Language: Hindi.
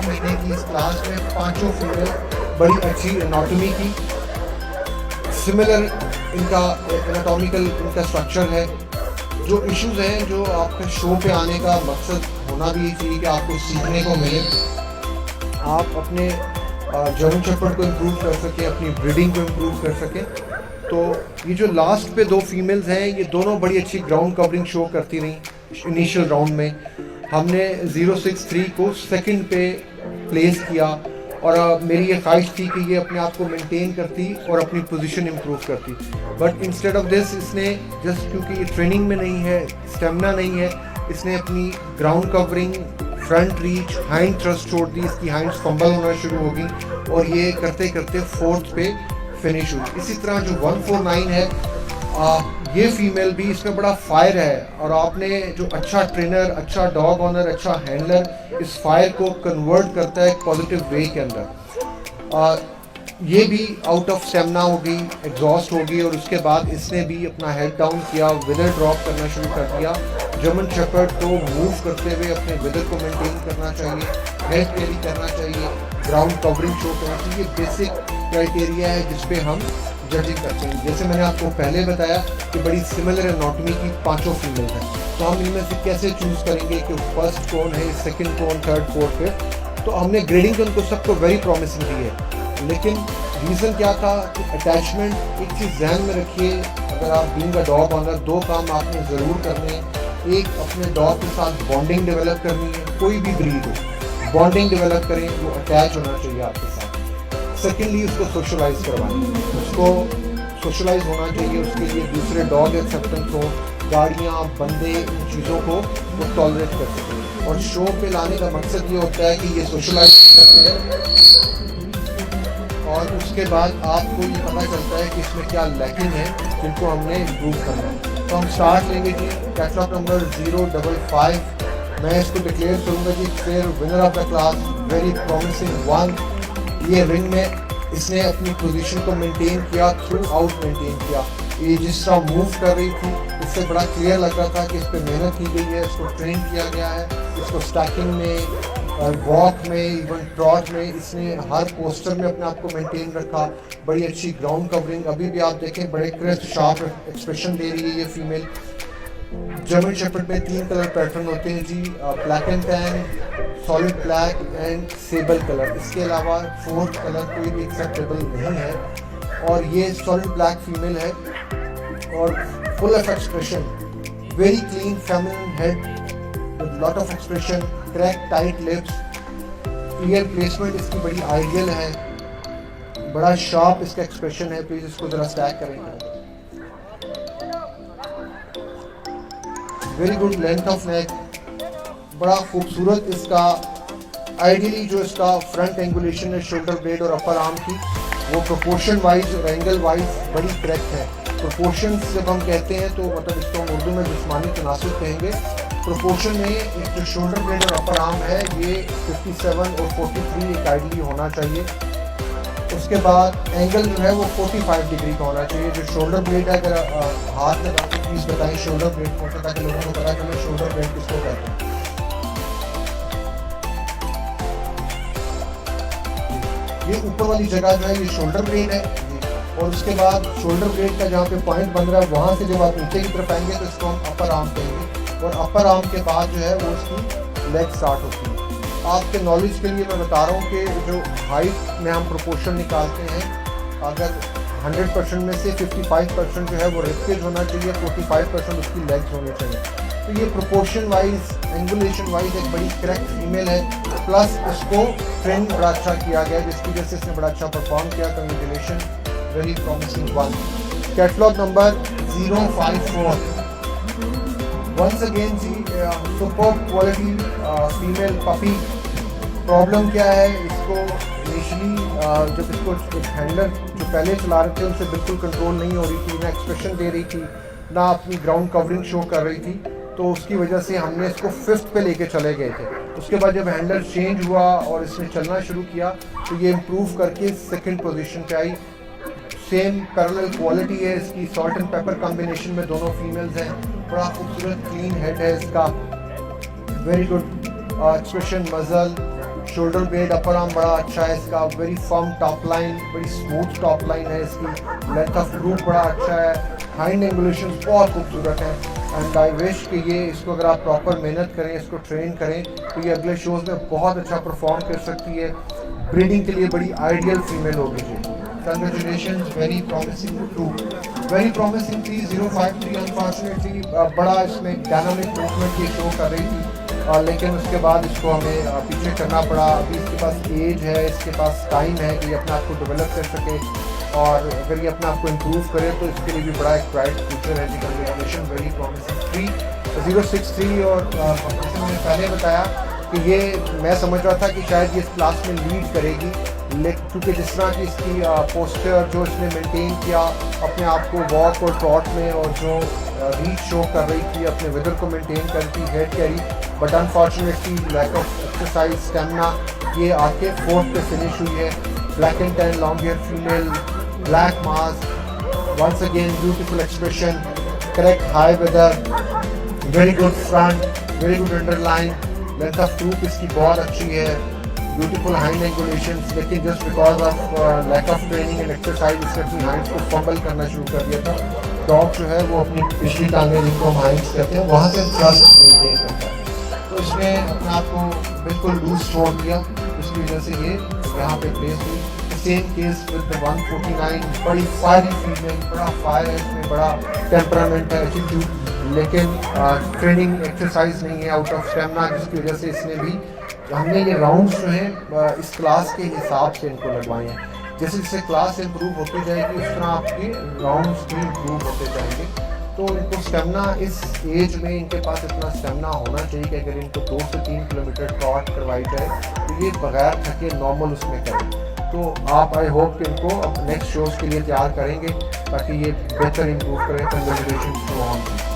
महीने की इस क्लास में पांचों फीमेल बड़ी अच्छी एनाटॉमी की, सिमिलर इनका एनाटॉमिकल इनका स्ट्रक्चर है। जो इश्यूज हैं, जो आपके शो पे आने का मकसद होना भी चाहिए कि आपको सीखने को मिले, आप अपने जर्मन शेफर्ड को इम्प्रूव कर सकें, अपनी ब्रीडिंग को इम्प्रूव कर सकें। तो ये जो लास्ट पे दो फीमेल्स हैं, ये दोनों बड़ी अच्छी ग्राउंड कवरिंग शो करती रही। इनिशियल राउंड में हमने 063 को सेकंड पे प्लेस किया और मेरी ये ख्वाहिश थी कि ये अपने आप को मेंटेन करती और अपनी पोजीशन इम्प्रूव करती। बट इंस्टेड ऑफ दिस इसने जस्ट क्योंकि ये ट्रेनिंग में नहीं है, स्टेमिना नहीं है, इसने अपनी ground covering, front reach, hind thrust छोड़ दी, इसकी हाइंड्स फंबल होना शुरू हो गई और ये करते करते फोर्थ पे फिनिश हुई। इसी तरह जो 149 है, ये फीमेल भी, इसमें बड़ा फायर है और आपने जो अच्छा ट्रेनर, अच्छा डॉग ऑनर, अच्छा हैंडलर इस फायर को कन्वर्ट करता है एक पॉजिटिव वे के अंदर। ये भी आउट ऑफ स्टेमिना हो गई, एग्जॉस्ट हो गई और उसके बाद इसने भी अपना हेड डाउन किया, विदर ड्रॉप करना शुरू कर दिया। जर्मन शेफर्ड को मूव करते हुए अपने विदर को मेंटेन करना चाहिए, हेड कैरी करना चाहिए, ग्राउंड कवरिंग शो करना चाहिए। बेसिक क्राइटेरिया है जिस पे हम जजिंग करते हैं। जैसे मैंने आपको पहले बताया कि बड़ी सिमिलर एनाटॉमी की पांचों फीमेल हैं, तो हम इनमें से कैसे चूज़ करेंगे कि फर्स्ट कौन है, सेकंड कौन, थर्ड, फोर्थ पे। तो हमने ग्रेडिंग तो उनको सबको वेरी प्रॉमिसिंग दी है, लेकिन रीज़न क्या था कि अटैचमेंट, एक चीज़ ध्यान में रखिए, अगर आप बीइंग अ डॉग ऑनर, दो काम आपने ज़रूर करने हैं। एक, अपने डॉग के साथ बॉन्डिंग डेवलप करनी है, कोई भी ब्रीड हो, बॉन्डिंग डेवलप करें, वो अटैच होना चाहिए आपके साथ। सेकेंडली, उसको सोशलाइज करवाएं, उसको सोशलाइज होना चाहिए, उसके लिए दूसरे डॉग एक्सेप्टेंस हो, गाड़ियाँ, बंदे, इन चीज़ों को वो टॉलरेट कर सकें। और शो पे लाने का मकसद ये होता है कि ये सोशलाइज करते हैं और उसके बाद आपको ये पता चलता है कि इसमें क्या लैकिंग है जिनको हमने इम्प्रूव करना है। तो हम स्टार्ट लेंगे जी, कैटलॉग नंबर 055। मैं इसको डिक्लेयर करूँगा जी फिर winner of the class, very promising one. ये रिंग में इसने अपनी पोजीशन को मेंटेन किया, थ्रू आउट मेंटेन किया। ये जिस तरह मूव कर रही थी, इससे बड़ा क्लियर लग रहा था कि इस पर मेहनत की गई है, इसको ट्रेन किया गया है। इसको स्टैकिंग में, वॉक में, इवन ट्रॉट में इसने हर पोस्टर में अपने आप को मेंटेन रखा। बड़ी अच्छी ग्राउंड कवरिंग, अभी भी आप देखें बड़े क्रिस्प शार्प एक्सप्रेशन दे रही है ये फीमेल। जर्मन शेफर्ड में 3 कलर पैटर्न होते हैं जी, black and tan, solid black and sable colour. इसके अलावा फोर्थ कलर कोई भी एक्सेप्टेबल नहीं है। और ये सॉलिड ब्लैक फीमेल है और full of expression, very clean feminine head with lot of expression, crack tight lips, year placement इसकी बड़ी आइडियल है, बड़ा शार्प इसका एक्सप्रेशन है। प्लीज इसको जरा स्टैक करेंगे। Very good length of neck, बड़ा खूबसूरत इसका आइडियली जो इसका फ्रंट एंगुलेशन है शोल्डर ब्लेड और अपर आर्म की, वो प्रोपोर्शन वाइज और एंगल वाइज बड़ी करेक्ट है। प्रोपोर्शंस जब हम कहते हैं तो मतलब इसको हम उर्दू में जिस्मानी तनासुब कहेंगे। प्रोपोर्शन में एक जो शोल्डर ब्लेड और अपर आर्म है ये 57 और 43 एक आइडियली होना चाहिए। उसके बाद एंगल जो है वो 45 डिग्री का होना चाहिए। जो शोल्डर ब्लेड है, अगर हाथ लगा के प्लीज बताइए शोल्डर ब्लेड को, ताकि लोगों को पता चले शोल्डर ब्लेड किसको कहते हैं। ये ऊपर वाली जगह जो है ये शोल्डर ब्लेड है और उसके बाद शोल्डर ब्लेड का जहाँ पे पॉइंट बन रहा है वहाँ से जब आप नीचे की तरफ आएंगे तो इसको हम अपर आर्म कहेंगे और अपर आर्म के बाद जो है वो इसकी लेग स्टार्ट होती है। आपके नॉलेज के लिए मैं बता रहा हूँ कि जो हाइट में हम प्रोपोर्शन निकालते हैं, अगर 100% में से 55% जो है वो रिपकेज होना चाहिए, 45% उसकी लेग्स होनी चाहिए। तो ये प्रोपोर्शन वाइज, एंगुलेशन वाइज एक बड़ी करेक्ट फीमेल है। प्लस इसको ट्रेन बड़ा अच्छा किया गया जिसकी वजह से इसने बड़ा अच्छा परफॉर्म किया। Congratulation, very promising one. Catalogue number 054। Once again जी, super quality female puppy. Problem क्या है, इसको इनिशियली जब इसको हैंडलर जो पहले चला रहे थे उनसे बिल्कुल कंट्रोल नहीं हो रही थी, ना एक्सप्रेशन दे रही थी, ना अपनी ग्राउंड कवरिंग शो कर रही थी। तो उसकी वजह से हमने इसको 5th पे लेके चले गए थे। उसके बाद जब हैंडलर चेंज हुआ और इसने चलना शुरू किया तो ये इम्प्रूव करके 2nd पोजीशन पे आई। सेम पैरेलल क्वालिटी है इसकी, सॉल्ट एंड पेपर कॉम्बिनेशन में दोनों फीमेल्स हैं। बड़ा खूबसूरत क्लीन हेड है इसका, वेरी गुड एक्सप्रेशन, मजल, शोल्डर ब्लेड अपर आर्म बड़ा अच्छा है इसका, वेरी फर्म टॉप लाइन, बड़ी स्मूथ टॉप लाइन है इसकी, लेंथ ऑफ ग्रूप बड़ा अच्छा है, हाइंड एंगुलेशन बहुत खूबसूरत है। एंड आई विश कि ये इसको अगर आप प्रॉपर मेहनत करें, इसको ट्रेन करें तो ये अगले शोज़ में बहुत अच्छा परफॉर्म कर सकती है। ब्रीडिंग के लिए बड़ी आइडियल फीमेल होगी जी। Congratulations, very promising two, very promising थी। 053 अनफॉर्चुनेटली बड़ा इसमें डायनामिक मूवमेंट की शो कर रही थी, लेकिन उसके बाद इसको हमें पीछे करना पड़ा। अभी इसके पास एज है, इसके पास टाइम है कि ये अपने आप को डेवलप कर सके, और अगर ये अपने आप को इम्प्रूव करे तो इसके लिए भी बड़ा एक ब्राइट फ्यूचर है जी। Congratulation, very promising 063। और मैंने पहले बताया कि ये मैं समझ रहा था कि शायद ये इस क्लास में लीड करेगी, लेकिन क्योंकि जिस तरह की इसकी पोस्चर जो इसने मेंटेन किया अपने आप को वॉक और ट्रॉट में, और जो रीच शो कर रही थी, अपने वेदर को मेंटेन करती, head carry, but unfortunately lack of exercise stamina ये आके 4th पे फिनिश हुई है। Black and tan long hair female, black mask, once again beautiful expression, correct high withers, very good front, very good underline, length of croup इसकी बहुत अच्छी है, ब्यूटीफुल हाइंड एंगुलेशंस। लेकिन just because of lack of training and exercise इसने अपनी हाइंड्स को फंबल करना शुरू कर दिया था। डॉग जो है वो अपनी पिछली टांगें जिनको हम हाइंड्स कहते हैं वहाँ से थ्रस्ट मेंटेन करता है, तो इसने अपने आप को बिल्कुल लूज छोड़ दिया, इसकी वजह से ये यहाँ पे प्लेस हुई। सेम केस विद 149, बड़ी फायरी फीमेल, बड़ा फायर है इसमें, बड़ा टेम्परामेंट है, एटीट्यूड, लेकिन ट्रेनिंग एक्सरसाइज नहीं है, आउट ऑफ स्टेमिना, जिसकी वजह से इसने भी हमने ये राउंड्स जो हैं इस क्लास के हिसाब से इनको लगवाए हैं। जैसे जैसे क्लास इंप्रूव होती जाएगी उस तरह आपके राउंड्स भी इंप्रूव होते जाएंगे। तो इनको स्टेमिना इस एज में इनके पास इतना स्टेमिना होना चाहिए कि अगर इनको 2 से 3 किलोमीटर ट्रॉट करवाई जाए तो ये बगैर थके नॉर्मल उसमें करें। तो आप आई होप कि इनको अब नेक्स्ट शोज़ के लिए तैयार करेंगे ताकि ये बेहतर इम्प्रूव करें। Congratulation to all.